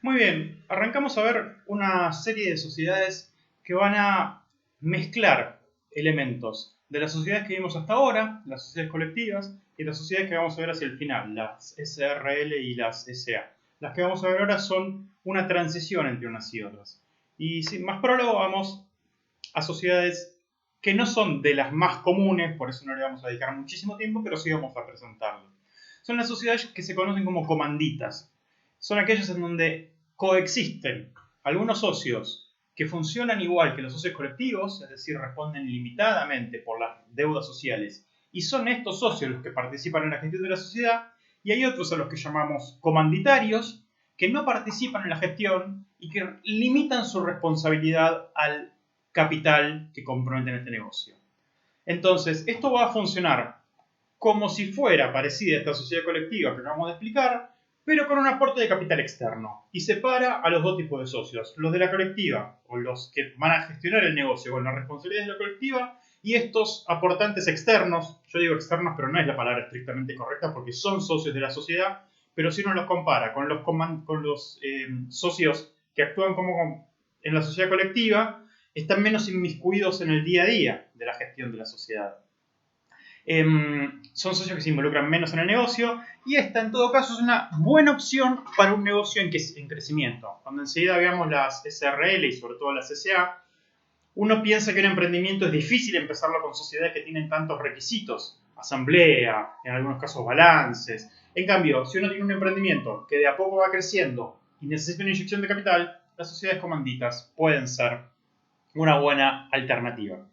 Muy bien, arrancamos a ver una serie de sociedades que van a mezclar elementos de las sociedades que vimos hasta ahora, las sociedades colectivas, y las sociedades que vamos a ver hacia el final, las SRL y las SA. Las que vamos a ver ahora son una transición entre unas y otras. Y sin más prólogo, vamos a sociedades que no son de las más comunes, por eso no le vamos a dedicar muchísimo tiempo, pero sí vamos a presentarlo. Son las sociedades que se conocen como comanditas. Son aquellas en donde coexisten algunos socios que funcionan igual que los socios colectivos, es decir, responden limitadamente por las deudas sociales, y son estos socios los que participan en la gestión de la sociedad, y hay otros a los que llamamos comanditarios, que no participan en la gestión y que limitan su responsabilidad al capital que comprometen este negocio. Entonces, esto va a funcionar como si fuera parecida a esta sociedad colectiva que acabamos de explicar, pero con un aporte de capital externo. Y separa a los dos tipos de socios, los de la colectiva, o los que van a gestionar el negocio con las responsabilidades de la colectiva, y estos aportantes externos, yo digo externos, pero no es la palabra estrictamente correcta, porque son socios de la sociedad, pero si uno los compara con los socios que actúan como en la sociedad colectiva, están menos inmiscuidos en el día a día de la gestión de la sociedad. Son socios que se involucran menos en el negocio y esta en todo caso es una buena opción para un negocio en crecimiento. Cuando enseguida veamos las SRL y sobre todo las SA, uno piensa que un emprendimiento es difícil empezarlo con sociedades que tienen tantos requisitos, asamblea, en algunos casos balances. En cambio, si uno tiene un emprendimiento que de a poco va creciendo y necesita una inyección de capital, las sociedades comanditas pueden ser una buena alternativa.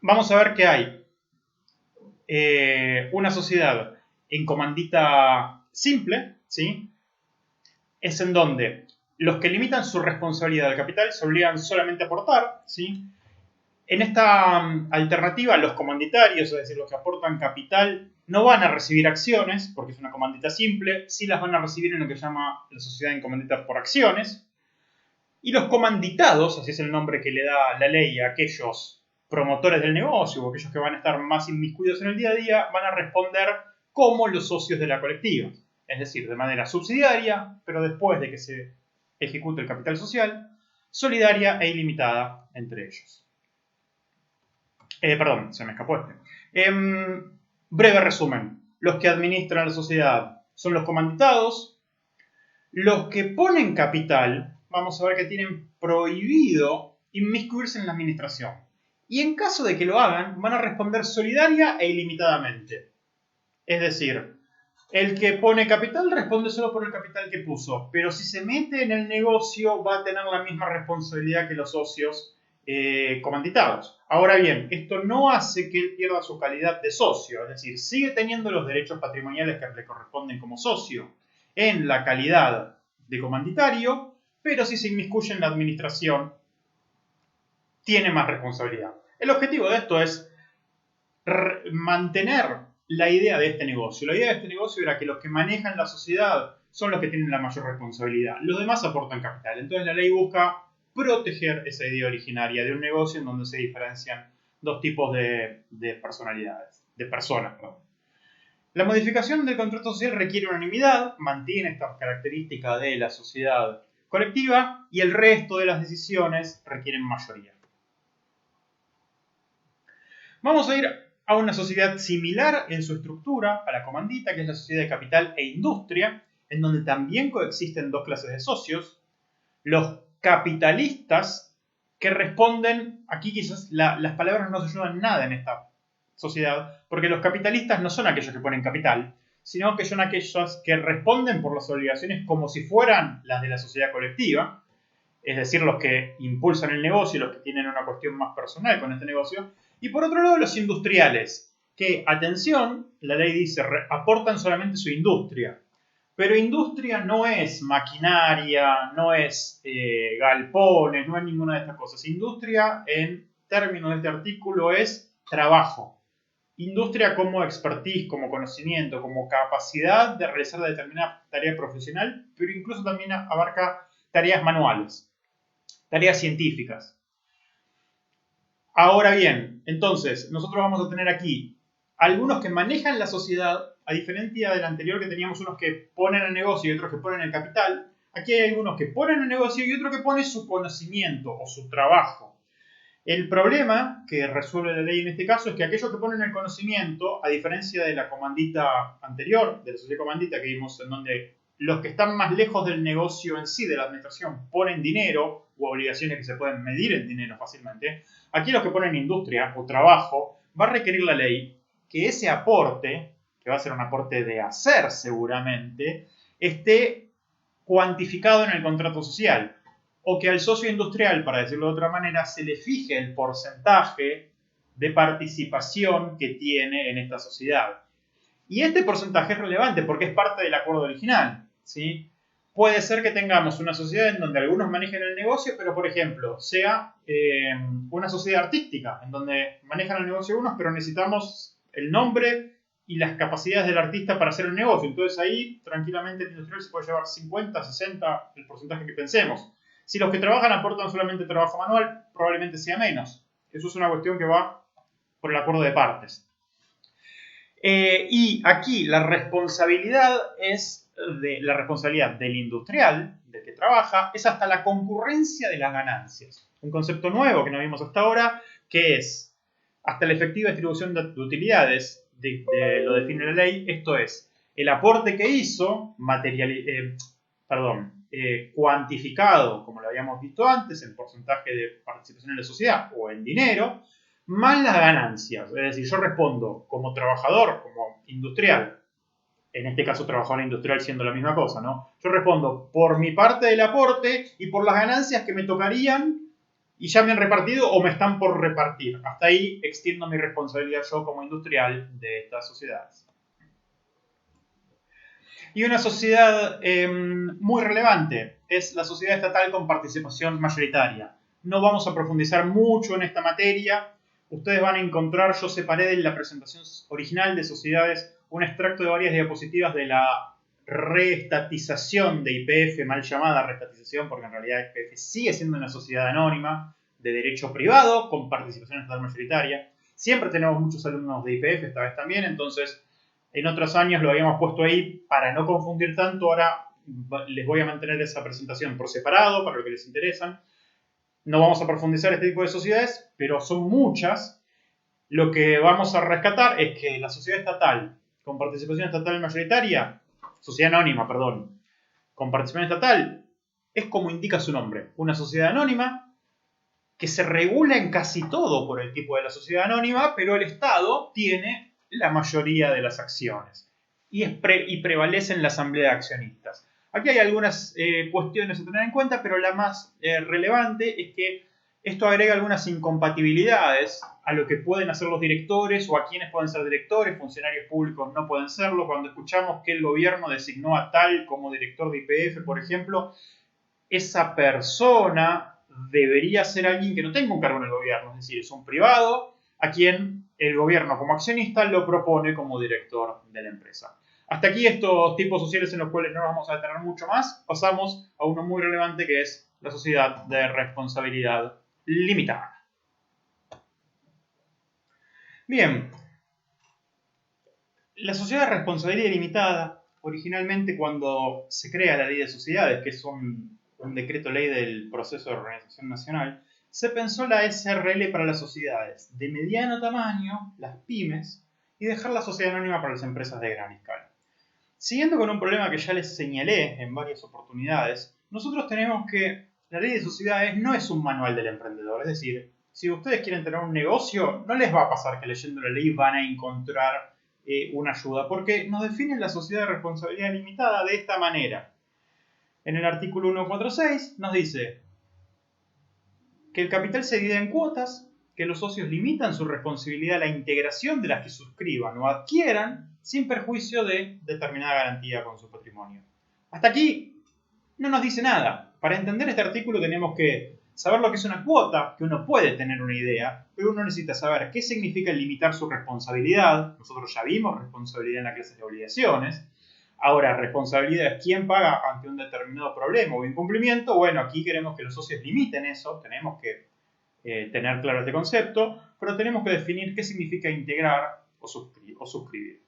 Vamos a ver qué hay. Una sociedad en comandita simple, ¿sí? Es en donde los que limitan su responsabilidad del capital se obligan solamente a aportar, ¿sí? En esta alternativa, los comanditarios, es decir, los que aportan capital, no van a recibir acciones, porque es una comandita simple, sí las van a recibir en lo que se llama la sociedad en comandita por acciones. Y los comanditados, así es el nombre que le da la ley a aquellos promotores del negocio o aquellos que van a estar más inmiscuidos en el día a día, van a responder como los socios de la colectiva. Es decir, de manera subsidiaria, pero después de que se ejecute el capital social, solidaria e ilimitada entre ellos. Perdón, se me escapó este. Breve resumen. Los que administran la sociedad son los comanditados. Los que ponen capital, vamos a ver que tienen prohibido inmiscuirse en la administración. Y en caso de que lo hagan, van a responder solidaria e ilimitadamente. Es decir, el que pone capital responde solo por el capital que puso, pero si se mete en el negocio va a tener la misma responsabilidad que los socios comanditados. Ahora bien, esto no hace que él pierda su calidad de socio, es decir, sigue teniendo los derechos patrimoniales que le corresponden como socio en la calidad de comanditario, pero si se inmiscuye en la administración, tiene más responsabilidad. El objetivo de esto es mantener la idea de este negocio. La idea de este negocio era que los que manejan la sociedad son los que tienen la mayor responsabilidad. Los demás aportan capital. Entonces la ley busca proteger esa idea originaria de un negocio en donde se diferencian dos tipos de personalidades, de personas. Perdón. La modificación del contrato social requiere unanimidad, mantiene esta característica de la sociedad colectiva y el resto de las decisiones requieren mayoría. Vamos a ir a una sociedad similar en su estructura a la comandita, que es la sociedad de capital e industria, en donde también coexisten dos clases de socios. Los capitalistas, que responden, aquí quizás las palabras no se ayudan nada en esta sociedad, porque los capitalistas no son aquellos que ponen capital, sino que son aquellos que responden por las obligaciones como si fueran las de la sociedad colectiva, es decir, los que impulsan el negocio y los que tienen una cuestión más personal con este negocio, y por otro lado los industriales, que, atención, la ley dice, aportan solamente su industria, pero industria no es maquinaria, no es galpones, no es ninguna de estas cosas. Industria, en términos de este artículo, es trabajo. Industria como expertise, como conocimiento, como capacidad de realizar determinada tarea profesional, pero incluso también abarca tareas manuales, tareas científicas. Ahora bien, entonces, nosotros vamos a tener aquí algunos que manejan la sociedad, a diferencia del anterior que teníamos unos que ponen el negocio y otros que ponen el capital. Aquí hay algunos que ponen el negocio y otro que pone su conocimiento o su trabajo. El problema que resuelve la ley en este caso es que aquellos que ponen el conocimiento, a diferencia de la comandita anterior, de la sociedad comandita que vimos en donde los que están más lejos del negocio en sí, de la administración, ponen dinero u obligaciones que se pueden medir en dinero fácilmente, aquí los que ponen industria o trabajo, va a requerir la ley que ese aporte, que va a ser un aporte de hacer seguramente, esté cuantificado en el contrato social, o que al socio industrial, para decirlo de otra manera, se le fije el porcentaje de participación que tiene en esta sociedad. Y este porcentaje es relevante porque es parte del acuerdo original, ¿sí? Puede ser que tengamos una sociedad en donde algunos manejen el negocio, pero por ejemplo, sea una sociedad artística, en donde manejan el negocio unos, pero necesitamos el nombre y las capacidades del artista para hacer el negocio. Entonces ahí tranquilamente el industrial se puede llevar 50, 60, el porcentaje que pensemos. Si los que trabajan aportan solamente trabajo manual, probablemente sea menos. Eso es una cuestión que va por el acuerdo de partes. Y aquí la responsabilidad la responsabilidad del industrial, del que trabaja, es hasta la concurrencia de las ganancias. Un concepto nuevo que no vimos hasta ahora, que es hasta la efectiva distribución de utilidades, lo define la ley, esto es, el aporte que hizo, cuantificado, como lo habíamos visto antes, en porcentaje de participación en la sociedad o en dinero, más las ganancias. Es decir, yo respondo como trabajador, como industrial, en este caso trabajador industrial siendo la misma cosa, ¿no? Yo respondo por mi parte del aporte y por las ganancias que me tocarían y ya me han repartido o me están por repartir. Hasta ahí extiendo mi responsabilidad yo como industrial de estas sociedades. Y una sociedad muy relevante es la sociedad estatal con participación mayoritaria. No vamos a profundizar mucho en esta materia. Ustedes van a encontrar, yo separé de la presentación original de sociedades un extracto de varias diapositivas de la reestatización de YPF, mal llamada reestatización, porque en realidad YPF sigue siendo una sociedad anónima de derecho privado con participación estatal mayoritaria. Siempre tenemos muchos alumnos de YPF, esta vez también, entonces en otros años lo habíamos puesto ahí para no confundir tanto. Ahora les voy a mantener esa presentación por separado para lo que les interesan. No vamos a profundizar este tipo de sociedades, pero son muchas. Lo que vamos a rescatar es que la sociedad estatal con participación estatal mayoritaria, sociedad anónima, perdón, con participación estatal, es como indica su nombre, una sociedad anónima que se regula en casi todo por el tipo de la sociedad anónima, pero el Estado tiene la mayoría de las acciones y prevalece en la asamblea de accionistas. Aquí hay algunas cuestiones a tener en cuenta, pero la más relevante es que esto agrega algunas incompatibilidades a lo que pueden hacer los directores o a quienes pueden ser directores, funcionarios públicos no pueden serlo. Cuando escuchamos que el gobierno designó a tal como director de YPF, por ejemplo, esa persona debería ser alguien que no tenga un cargo en el gobierno, es decir, es un privado a quien el gobierno como accionista lo propone como director de la empresa. Hasta aquí estos tipos sociales en los cuales no nos vamos a detener mucho más. Pasamos a uno muy relevante que es la sociedad de responsabilidad limitada. Bien, la sociedad de responsabilidad limitada, originalmente cuando se crea la ley de sociedades, que es un decreto ley del proceso de organización nacional, se pensó la SRL para las sociedades de mediano tamaño, las pymes, y dejar la sociedad anónima para las empresas de gran escala. Siguiendo con un problema que ya les señalé en varias oportunidades, nosotros tenemos que la ley de sociedades no es un manual del emprendedor, es decir, si ustedes quieren tener un negocio, no les va a pasar que leyendo la ley van a encontrar una ayuda, porque nos define la sociedad de responsabilidad limitada de esta manera. En el artículo 146 nos dice que el capital se divide en cuotas, que los socios limitan su responsabilidad a la integración de las que suscriban o adquieran sin perjuicio de determinada garantía con su patrimonio. Hasta aquí no nos dice nada. Para entender este artículo tenemos que saber lo que es una cuota, que uno puede tener una idea, pero uno necesita saber qué significa limitar su responsabilidad. Nosotros ya vimos responsabilidad en la clase de obligaciones. Ahora, responsabilidad es quién paga ante un determinado problema o incumplimiento. Bueno, aquí queremos que los socios limiten eso, tenemos que tener claro este concepto, pero tenemos que definir qué significa integrar o suscribir.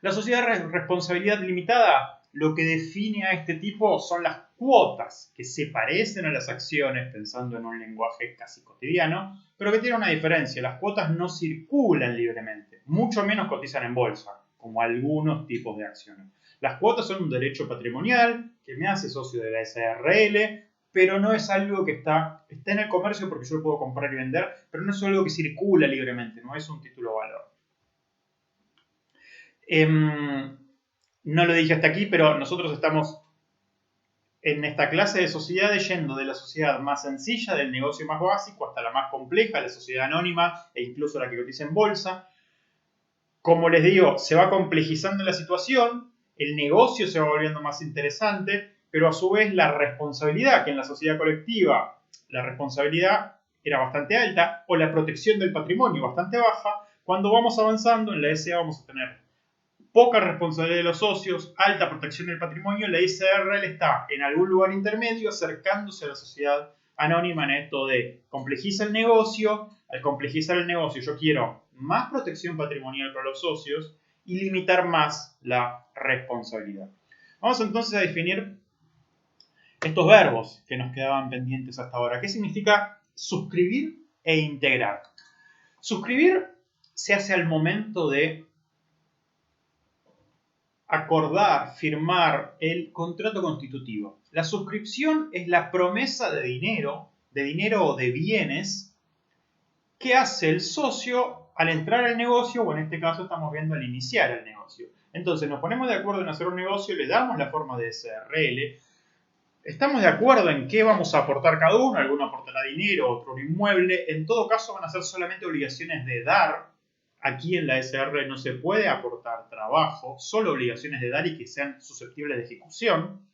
La sociedad de responsabilidad limitada lo que define a este tipo son las cuotas, que se parecen a las acciones, pensando en un lenguaje casi cotidiano, pero que tienen una diferencia. Las cuotas no circulan libremente, mucho menos cotizan en bolsa, como algunos tipos de acciones. Las cuotas son un derecho patrimonial que me hace socio de la SRL, pero no es algo que está en el comercio porque yo lo puedo comprar y vender, pero no es algo que circula libremente, no es un título valor. No lo dije hasta aquí, pero nosotros estamos en esta clase de sociedades yendo de la sociedad más sencilla, del negocio más básico, hasta la más compleja, la sociedad anónima e incluso la que cotiza en bolsa. Como les digo, se va complejizando la situación, el negocio se va volviendo más interesante, pero a su vez la responsabilidad, que en la sociedad colectiva la responsabilidad era bastante alta, o la protección del patrimonio bastante baja, cuando vamos avanzando en la SA vamos a tener poca responsabilidad de los socios, alta protección del patrimonio. La SRL está en algún lugar intermedio, acercándose a la sociedad anónima en esto de complejiza el negocio. Al complejizar el negocio yo quiero más protección patrimonial para los socios y limitar más la responsabilidad. Vamos entonces a definir estos verbos que nos quedaban pendientes hasta ahora. ¿Qué significa suscribir e integrar? Suscribir se hace al momento de acordar, firmar el contrato constitutivo. La suscripción es la promesa de dinero o de bienes que hace el socio al entrar al negocio, o en este caso estamos viendo al iniciar el negocio. Entonces nos ponemos de acuerdo en hacer un negocio, le damos la forma de SRL, estamos de acuerdo en qué vamos a aportar cada uno, alguno aportará dinero, otro un inmueble, en todo caso van a ser solamente obligaciones de dar. Aquí en la SR no se puede aportar trabajo, solo obligaciones de dar y que sean susceptibles de ejecución.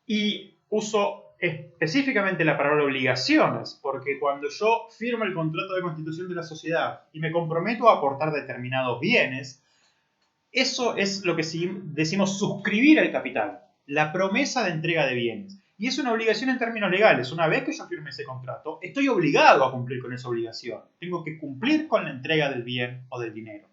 Y uso específicamente la palabra obligaciones, porque cuando yo firmo el contrato de constitución de la sociedad y me comprometo a aportar determinados bienes, eso es lo que decimos suscribir al capital, la promesa de entrega de bienes. Y es una obligación en términos legales. Una vez que yo firme ese contrato, estoy obligado a cumplir con esa obligación. Tengo que cumplir con la entrega del bien o del dinero.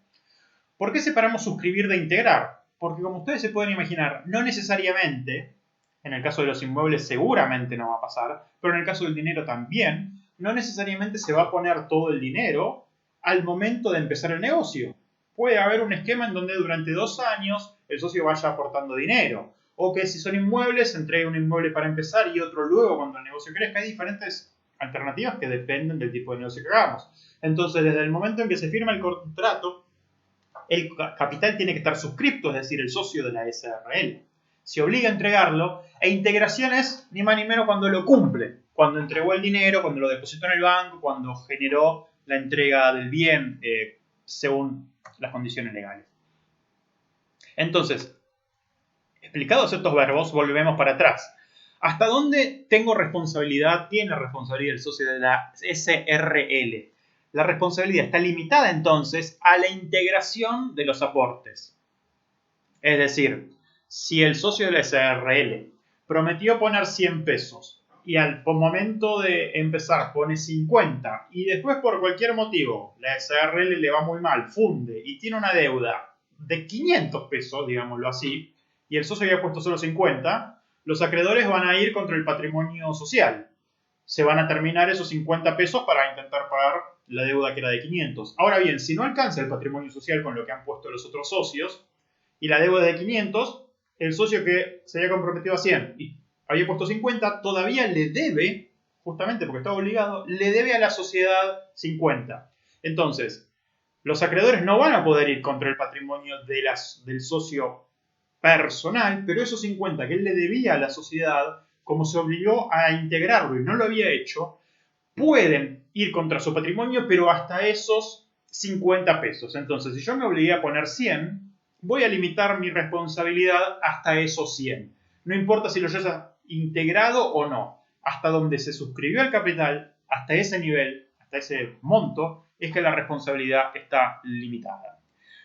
¿Por qué separamos suscribir de integrar? Porque como ustedes se pueden imaginar, no necesariamente, en el caso de los inmuebles seguramente no va a pasar, pero en el caso del dinero también, no necesariamente se va a poner todo el dinero al momento de empezar el negocio. Puede haber un esquema en donde durante 2 años el socio vaya aportando dinero. O que si son inmuebles, se entregue un inmueble para empezar y otro luego cuando el negocio crezca. Hay diferentes alternativas que dependen del tipo de negocio que hagamos. Entonces, desde el momento en que se firma el contrato, el capital tiene que estar suscripto, es decir, el socio de la SRL. Se obliga a entregarlo, e integración es ni más ni menos cuando lo cumple. Cuando entregó el dinero, cuando lo depositó en el banco, cuando generó la entrega del bien según las condiciones legales. Entonces, explicados estos verbos, volvemos para atrás. ¿Hasta dónde tiene responsabilidad el socio de la SRL? La responsabilidad está limitada entonces a la integración de los aportes. Es decir, si el socio de la SRL prometió poner 100 pesos y al momento de empezar pone 50 y después por cualquier motivo la SRL le va muy mal, funde y tiene una deuda de 500 pesos, digámoslo así, y el socio había puesto solo 50, los acreedores van a ir contra el patrimonio social. Se van a terminar esos 50 pesos para intentar pagar la deuda que era de 500. Ahora bien, si no alcanza el patrimonio social con lo que han puesto los otros socios y la deuda es de 500, el socio que se había comprometido a 100 y había puesto 50, todavía le debe, justamente porque estaba obligado, le debe a la sociedad 50. Entonces, los acreedores no van a poder ir contra el patrimonio del socio personal, pero esos 50 que él le debía a la sociedad, como se obligó a integrarlo y no lo había hecho, pueden ir contra su patrimonio, pero hasta esos 50 pesos. Entonces, si yo me obligué a poner 100, voy a limitar mi responsabilidad hasta esos 100. No importa si lo haya integrado o no. Hasta donde se suscribió el capital, hasta ese nivel, hasta ese monto, es que la responsabilidad está limitada.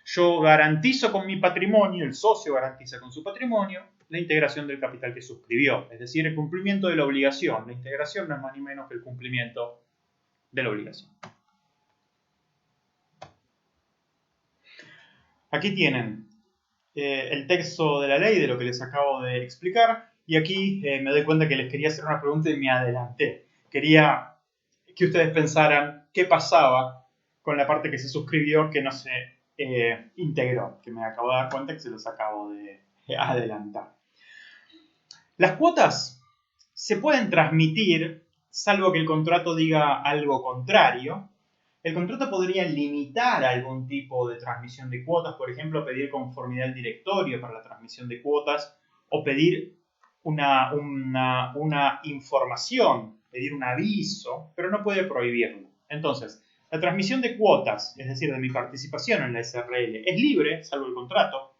Yo garantizo con mi patrimonio, el socio garantiza con su patrimonio, la integración del capital que suscribió, es decir, el cumplimiento de la obligación. La integración no es más ni menos que el cumplimiento de la obligación. Aquí tienen el texto de la ley, de lo que les acabo de explicar, y aquí me doy cuenta que les quería hacer una pregunta y me adelanté. Quería que ustedes pensaran qué pasaba con la parte que se suscribió que no se integró, que me acabo de dar cuenta que se los acabo de adelantar. Las cuotas se pueden transmitir, salvo que el contrato diga algo contrario. El contrato podría limitar algún tipo de transmisión de cuotas, por ejemplo, pedir conformidad al directorio para la transmisión de cuotas o pedir una información, pedir un aviso, pero no puede prohibirlo. Entonces, la transmisión de cuotas, es decir, de mi participación en la SRL, es libre, salvo el contrato.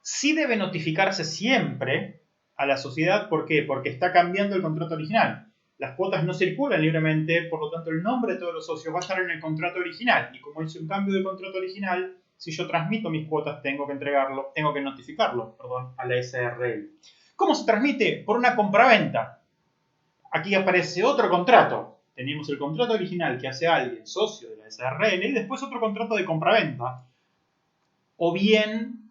Sí debe notificarse siempre a la sociedad. ¿Por qué? Porque está cambiando el contrato original. Las cuotas no circulan libremente, por lo tanto el nombre de todos los socios va a estar en el contrato original. Y como hice un cambio del contrato original, si yo transmito mis cuotas, tengo que notificarlo, a la SRL. ¿Cómo se transmite? Por una compraventa. Aquí aparece otro contrato. Tenemos el contrato original que hace alguien, socio de la SRL, y después otro contrato de compraventa. O bien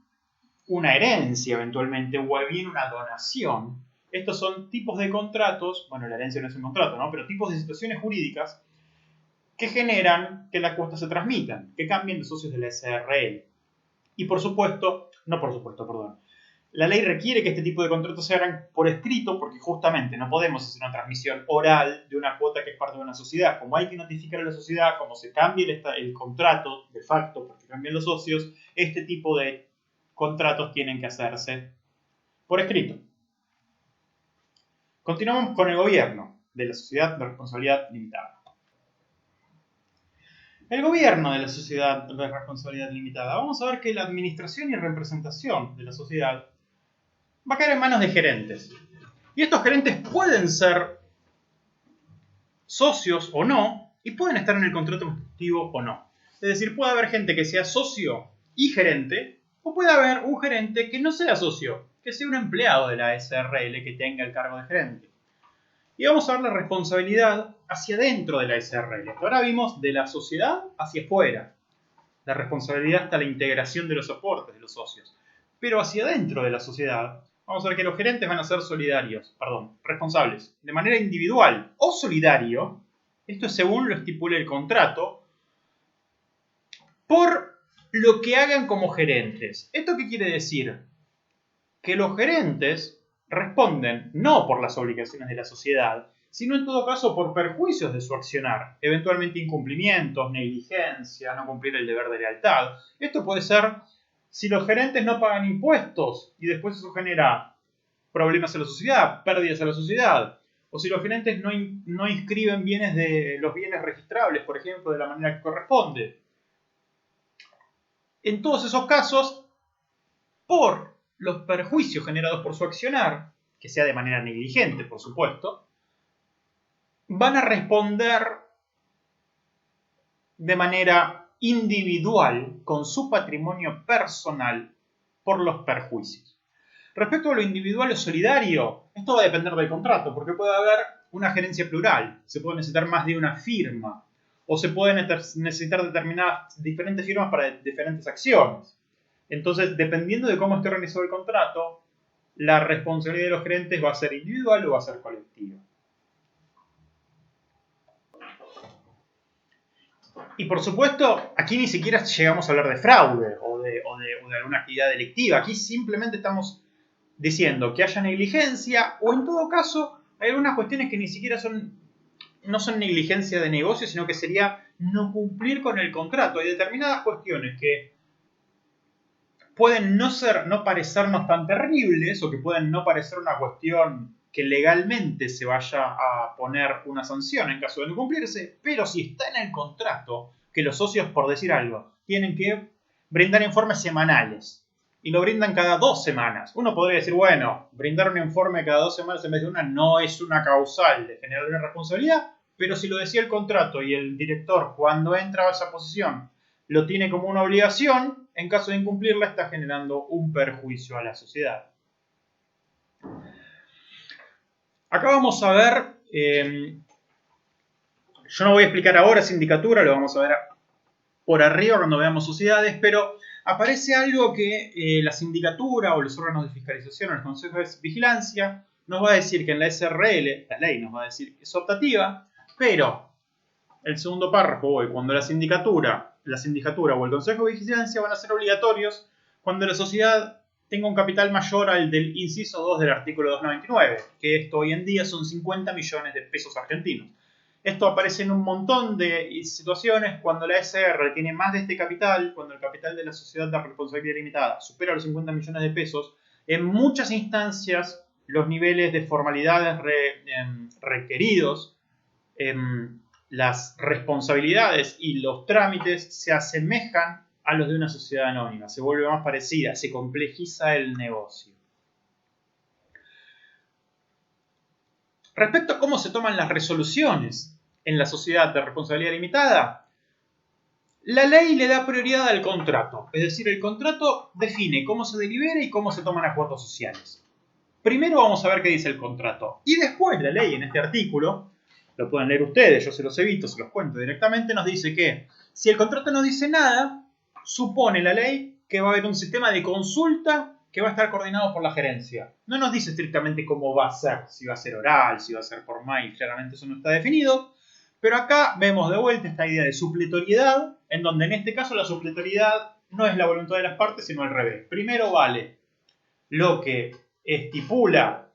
una herencia eventualmente, o bien una donación. Estos son tipos de contratos, bueno, la herencia no es un contrato, ¿no? Pero tipos de situaciones jurídicas que generan que las cuotas se transmitan, que cambien los socios de la SRL. Y la ley requiere que este tipo de contratos se hagan por escrito porque justamente no podemos hacer una transmisión oral de una cuota que es parte de una sociedad. Como hay que notificar a la sociedad, como se cambie el contrato de facto porque cambian los socios, este tipo de contratos tienen que hacerse por escrito. Continuamos con el gobierno de la sociedad de responsabilidad limitada. El gobierno de la sociedad de responsabilidad limitada. Vamos a ver que la administración y representación de la sociedad va a caer en manos de gerentes. Y estos gerentes pueden ser socios o no, y pueden estar en el contrato constitutivo o no. Es decir, puede haber gente que sea socio y gerente, o puede haber un gerente que no sea socio, que sea un empleado de la SRL que tenga el cargo de gerente. Y vamos a ver la responsabilidad hacia dentro de la SRL. Ahora vimos de la sociedad hacia afuera. La responsabilidad hasta la integración de los aportes de los socios. Pero hacia adentro de la sociedad, vamos a ver que los gerentes van a ser responsables de manera individual o solidario. Esto es según lo estipule el contrato, por lo que hagan como gerentes. ¿Esto qué quiere decir? Que los gerentes responden no por las obligaciones de la sociedad, sino en todo caso por perjuicios de su accionar, eventualmente incumplimientos, negligencia, no cumplir el deber de lealtad. Esto puede ser si los gerentes no pagan impuestos y después eso genera problemas a la sociedad, pérdidas a la sociedad, o si los gerentes no inscriben los bienes registrables, por ejemplo, de la manera que corresponde. En todos esos casos, por los perjuicios generados por su accionar, que sea de manera negligente, por supuesto, van a responder de manera individual con su patrimonio personal por los perjuicios. Respecto a lo individual o solidario, esto va a depender del contrato, porque puede haber una gerencia plural, se puede necesitar más de una firma, o se pueden necesitar diferentes firmas para diferentes acciones. Entonces, dependiendo de cómo esté organizado el contrato, la responsabilidad de los gerentes va a ser individual o va a ser colectiva. Y por supuesto, aquí ni siquiera llegamos a hablar de fraude o de alguna actividad delictiva. Aquí simplemente estamos diciendo que haya negligencia, o en todo caso hay algunas cuestiones que ni siquiera no son negligencia de negocio, sino que sería no cumplir con el contrato. Hay determinadas cuestiones que pueden no parecernos tan terribles, o que pueden no parecer una cuestión que legalmente se vaya a poner una sanción en caso de no cumplirse, pero si está en el contrato que los socios, por decir algo, tienen que brindar informes semanales y lo brindan cada 2 semanas. Uno podría decir, bueno, brindar un informe cada 2 semanas en vez de una no es una causal de generar una responsabilidad, pero si lo decía el contrato y el director cuando entra a esa posición lo tiene como una obligación, en caso de incumplirla está generando un perjuicio a la sociedad. Acá vamos a ver, yo no voy a explicar ahora sindicatura, lo vamos a ver por arriba cuando veamos sociedades, pero aparece algo que la sindicatura o los órganos de fiscalización o los consejos de vigilancia nos va a decir que en la SRL, la ley nos va a decir que es optativa, pero el segundo párrafo, cuando la sindicatura o el consejo de vigilancia van a ser obligatorios cuando la sociedad tenga un capital mayor al del inciso 2 del artículo 299, que esto hoy en día son 50 millones de pesos argentinos. Esto aparece en un montón de situaciones cuando la SR tiene más de este capital, cuando el capital de la sociedad de responsabilidad limitada supera los 50 millones de pesos. En muchas instancias, los niveles de formalidades requeridos, las responsabilidades y los trámites se asemejan a los de una sociedad anónima, se vuelve más parecida, se complejiza el negocio. Respecto a cómo se toman las resoluciones en la sociedad de responsabilidad limitada, la ley le da prioridad al contrato, es decir, el contrato define cómo se delibera y cómo se toman acuerdos sociales. Primero vamos a ver qué dice el contrato, y después la ley en este artículo, lo pueden leer ustedes, yo se los evito, se los cuento directamente, nos dice que si el contrato no dice nada, supone la ley que va a haber un sistema de consulta que va a estar coordinado por la gerencia. No nos dice estrictamente cómo va a ser, si va a ser oral, si va a ser por mail, claramente eso no está definido, pero acá vemos de vuelta esta idea de supletoriedad, en donde en este caso la supletoriedad no es la voluntad de las partes, sino al revés. Primero vale lo que estipula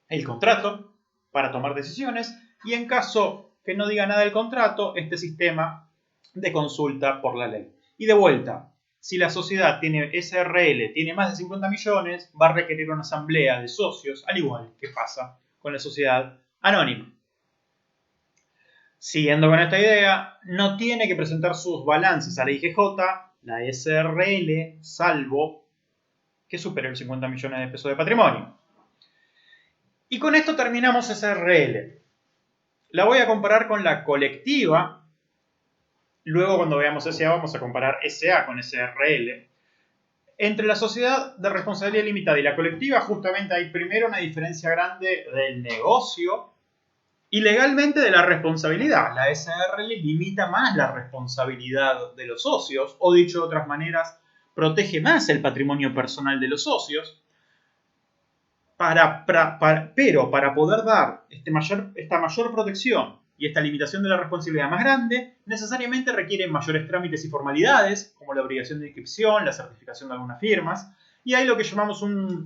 el contrato para tomar decisiones, y en caso que no diga nada del contrato, este sistema de consulta por la ley. Y de vuelta, si la sociedad tiene SRL, tiene más de 50 millones, va a requerir una asamblea de socios, al igual que pasa con la sociedad anónima. Siguiendo con esta idea, no tiene que presentar sus balances a la IGJ, la SRL, salvo que supere los 50 millones de pesos de patrimonio. Y con esto terminamos SRL. La voy a comparar con la colectiva. Luego, cuando veamos SA, vamos a comparar SA con SRL. Entre la sociedad de responsabilidad limitada y la colectiva, justamente hay primero una diferencia grande del negocio y legalmente de la responsabilidad. La SRL limita más la responsabilidad de los socios, o dicho de otras maneras, protege más el patrimonio personal de los socios. Pero para poder dar esta mayor protección y esta limitación de la responsabilidad más grande, necesariamente requieren mayores trámites y formalidades, como la obligación de inscripción, la certificación de algunas firmas, y hay lo que llamamos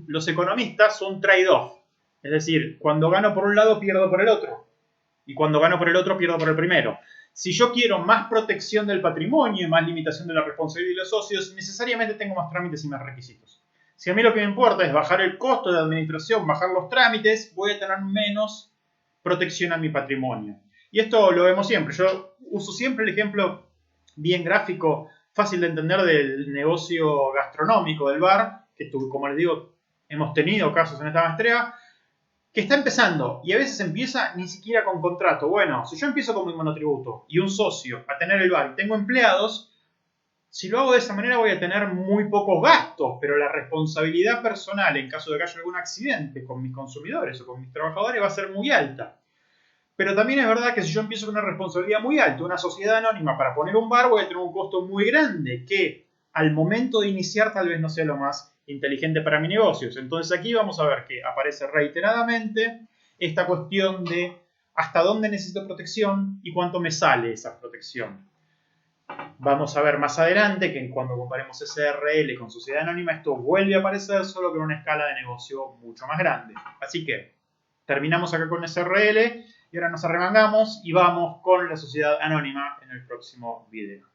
los economistas un trade-off. Es decir, cuando gano por un lado, pierdo por el otro. Y cuando gano por el otro, pierdo por el primero. Si yo quiero más protección del patrimonio y más limitación de la responsabilidad de los socios, necesariamente tengo más trámites y más requisitos. Si a mí lo que me importa es bajar el costo de administración, bajar los trámites, voy a tener menos protección a mi patrimonio. Y esto lo vemos siempre. Yo uso siempre el ejemplo bien gráfico, fácil de entender del negocio gastronómico del bar, que como les digo, hemos tenido casos en esta maestría, que está empezando y a veces empieza ni siquiera con contrato. Bueno, si yo empiezo con mi monotributo y un socio a tener el bar y tengo empleados, si lo hago de esa manera voy a tener muy pocos gastos, pero la responsabilidad personal en caso de que haya algún accidente con mis consumidores o con mis trabajadores va a ser muy alta. Pero también es verdad que si yo empiezo con una responsabilidad muy alta, una sociedad anónima para poner un bar, voy a tener un costo muy grande que al momento de iniciar tal vez no sea lo más inteligente para mis negocios. Entonces aquí vamos a ver que aparece reiteradamente esta cuestión de hasta dónde necesito protección y cuánto me sale esa protección. Vamos a ver más adelante que cuando comparemos SRL con sociedad anónima, esto vuelve a aparecer, solo que en una escala de negocio mucho más grande. Así que terminamos acá con SRL y ahora nos arremangamos y vamos con la sociedad anónima en el próximo video.